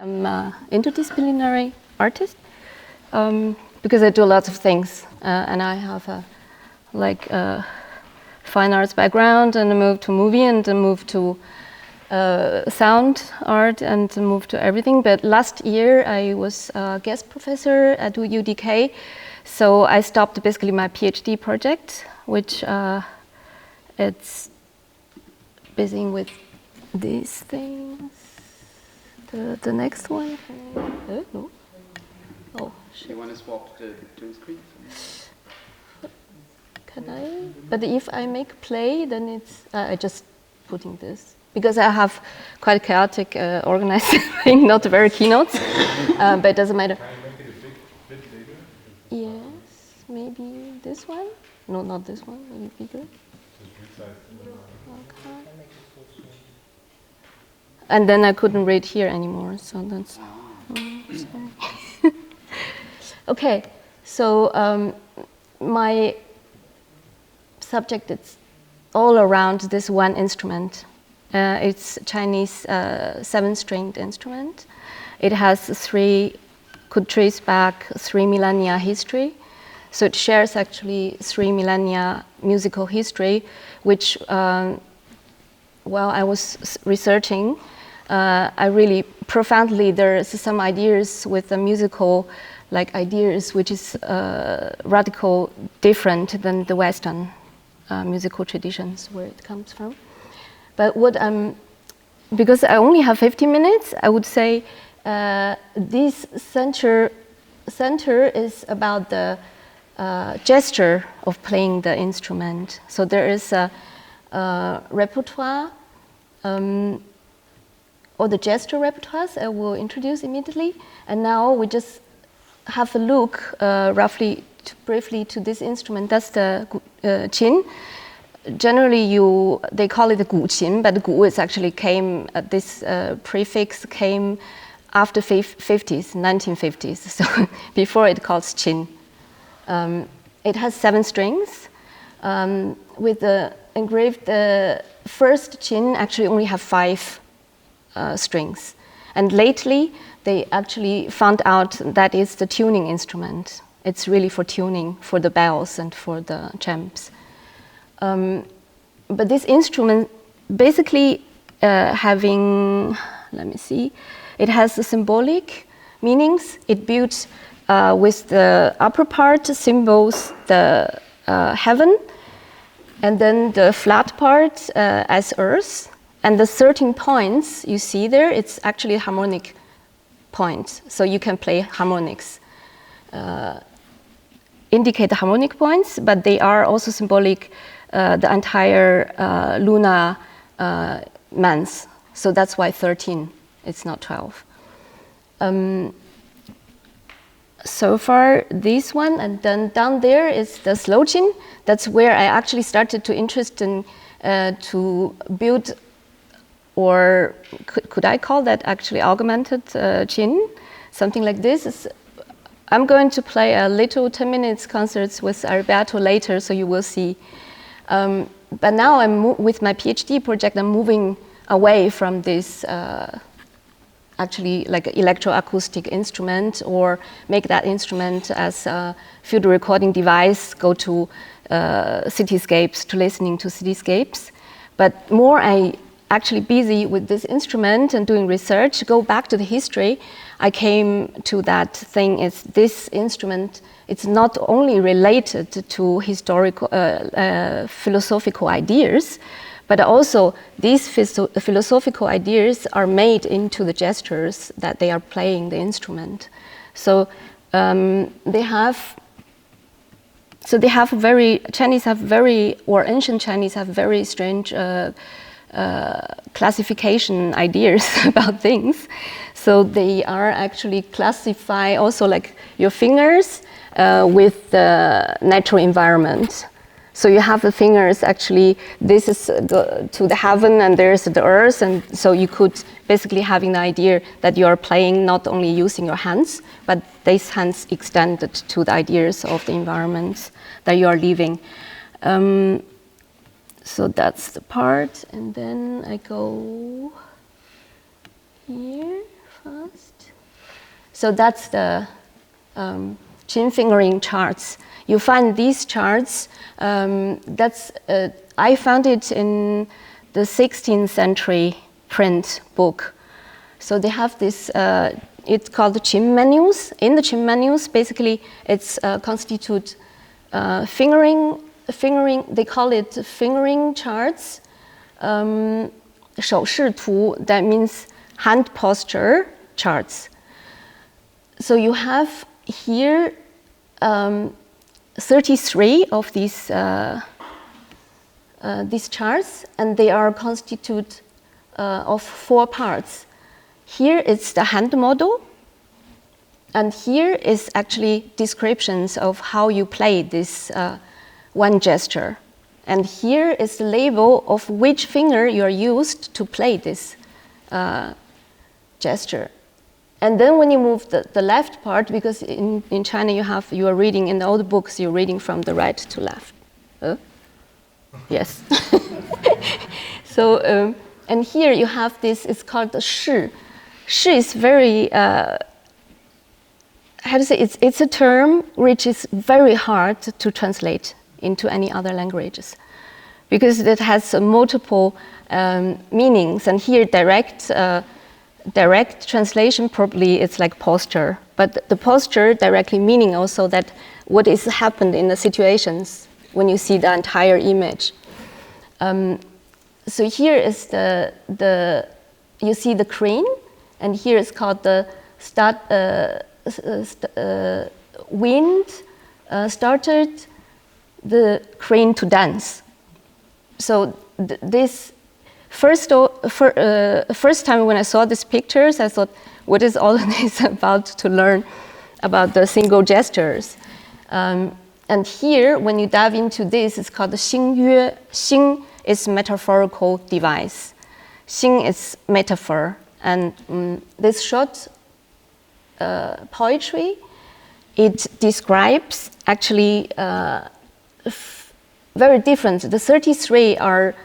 I'm an interdisciplinary artist because I do lots of things, and I have a fine arts background, and I moved to movie, and I moved to sound art, and I moved to everything. But last year I was a guest professor at UDK, so I stopped basically my PhD project, which it's busy with these things. The next one? No. Oh, shit. You want to swap the two screens? Can I? But if I make play, then it's I just putting this because I have quite a chaotic organized thing, not very keynotes, but it doesn't matter. Can you make it a bit bigger? Yes, maybe this one. No, not this one. Maybe bigger. Okay. And then I couldn't read here anymore, so that's sorry. Okay, so my subject is all around this one instrument. It's Chinese 7-stringed instrument. It has could trace back 3 millennia history. So it shares actually 3 millennia musical history, which while I was researching, I really profoundly, there's some ideas with the musical ideas which is radical different than the Western musical traditions where it comes from. But because I only have 15 minutes, I would say this center is about the gesture of playing the instrument. So there is a repertoire, or the gesture repertoires I will introduce immediately. And now we just have a look briefly to this instrument. That's the qin. Generally, they call it the gu-qin, but the gu is actually this prefix came after 1950s. So before it called qin. It has 7 strings. With the engraved first qin actually only have 5 strings. And lately, they actually found out that is the tuning instrument. It's really for tuning, for the bells and for the chimes. But this instrument basically having, let me see, it has the symbolic meanings. It builds with the upper part symbols the heaven, and then the flat part as earth. And the 13 points you see there, it's actually harmonic points. So you can play harmonics, indicate the harmonic points, but they are also symbolic the entire lunar month. So that's why 13, it's not 12. So far this one, and then down there is the slow qin. That's where I actually started to interest in to build, or could I call that actually augmented qin? Something like this. I'm going to play a little 10 minutes concerts with Alberto later, so you will see. But now with my PhD project, I'm moving away from this actually like electroacoustic instrument, or make that instrument as a field recording device, go to cityscapes, to listening to cityscapes. But more I actually busy with this instrument and doing research, go back to the history, I came to that thing is this instrument, it's not only related to historical, philosophical ideas, but also these philosophical ideas are made into the gestures that they are playing the instrument. So ancient Chinese have very strange classification ideas about things. So they are actually classify also like your fingers with the natural environment. So you have the fingers actually, this is to the heaven and there's the earth, and so you could basically having the idea that you are playing not only using your hands, but these hands extended to the ideas of the environments that you are living. So that's the part, and then I go here fast. So that's the qin-fingering charts. You find these charts. I found it in the 16th century print book. So they have this. It's called the qin menus. In the qin menus, basically, it's constitute fingering. They call it fingering charts. 手势图, that means hand posture charts. So you have here 33 of these charts, and they are constituted of 4 parts. Here it's the hand model, and here is actually descriptions of how you play this one gesture. And here is the label of which finger you are used to play this gesture. And then when you move the left part, because in China you are reading, in the old books, you're reading from the right to left. Yes. So, and here you have this, it's called the shi. Shi is very, how to say, it's a term which is very hard to translate into any other languages, because it has multiple meanings. And here direct translation probably it's like posture, but the posture directly meaning also that what is happened in the situations when you see the entire image. So here is you see the crane, and here is called the wind started the crane to dance. So this first time when I saw these pictures, I thought, what is all of this about to learn about the single gestures? And here, when you dive into this, it's called the xingyue. Xing is metaphorical device. Xing is metaphor. And this short poetry, it describes actually very different. The 33 are,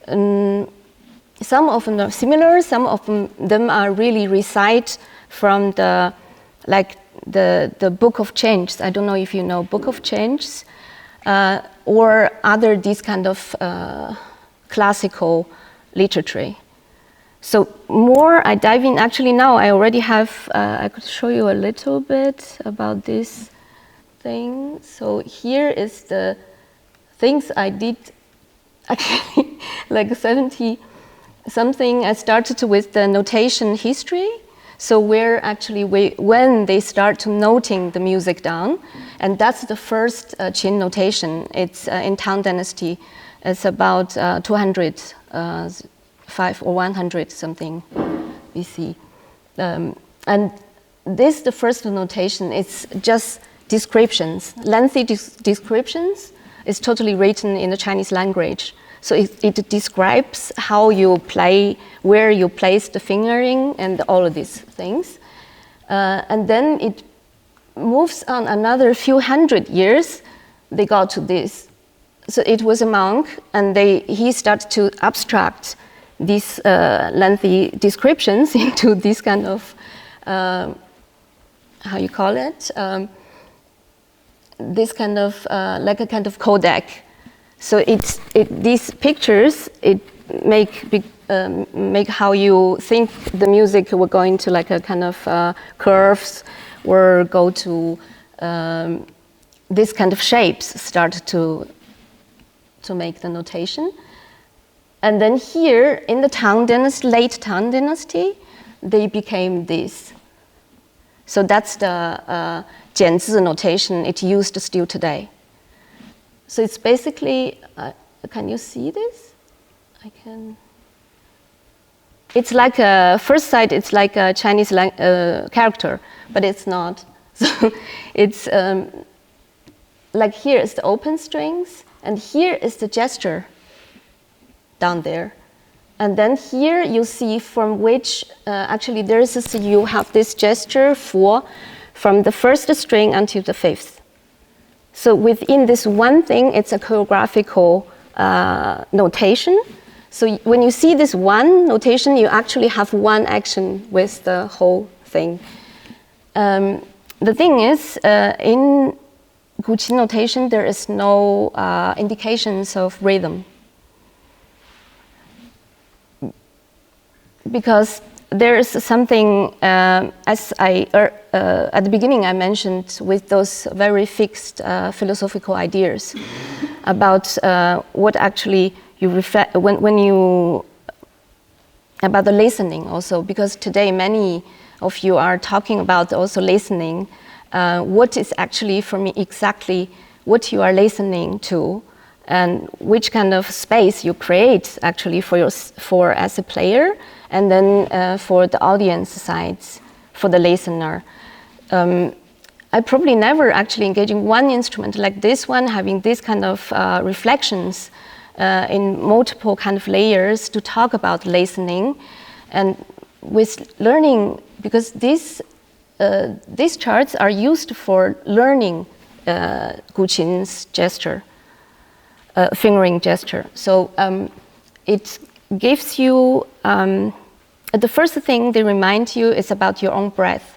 some of them are similar, some of them are really recite from the Book of Changes. I don't know if you know Book of Changes, or other these kind of classical literature. So more I dive in, actually now I already have, I could show you a little bit about this thing. So here is the things I did actually like 70 something. I started with the notation history. So where actually when they start to noting the music down, and that's the first Qin notation. It's in Tang Dynasty. It's about 205 or 100 something BC, and this the first notation. It's just descriptions, lengthy descriptions. It's totally written in the Chinese language. So it describes how you play, where you place the fingering, and all of these things. And then it moves on another few hundred years. They got to this. So it was a monk, and he started to abstract these lengthy descriptions into this kind of, how you call it? This kind of, like a kind of codec. So these pictures, it make how you think the music will go into like a kind of curves, or go to this kind of shapes, start to make the notation. And then here in the Tang Dynasty, late Tang Dynasty, they became this. So that's the 简字 notation. It's used still today. So it's basically, can you see this? I can. It's like first sight, it's like a Chinese character, but it's not. So it's like here is the open strings, and here is the gesture down there. And then here you see from which, actually you have this gesture from the first string until the fifth. So within this one thing, it's a choreographical notation. So when you see this one notation, you actually have one action with the whole thing. The thing is, in qin notation, there is no indications of rhythm. Because there is something, as at the beginning I mentioned, with those very fixed philosophical ideas about what actually you reflect when you about the listening also, because today many of you are talking about also listening. What is actually for me exactly what you are listening to, and which kind of space you create actually for as a player, and then for the audience sides, for the listener. I probably never actually engaging one instrument like this one, having this kind of reflections in multiple kind of layers to talk about listening, and with learning, because these charts are used for learning qin's gesture, fingering gesture. So it gives you, the first thing they remind you is about your own breath.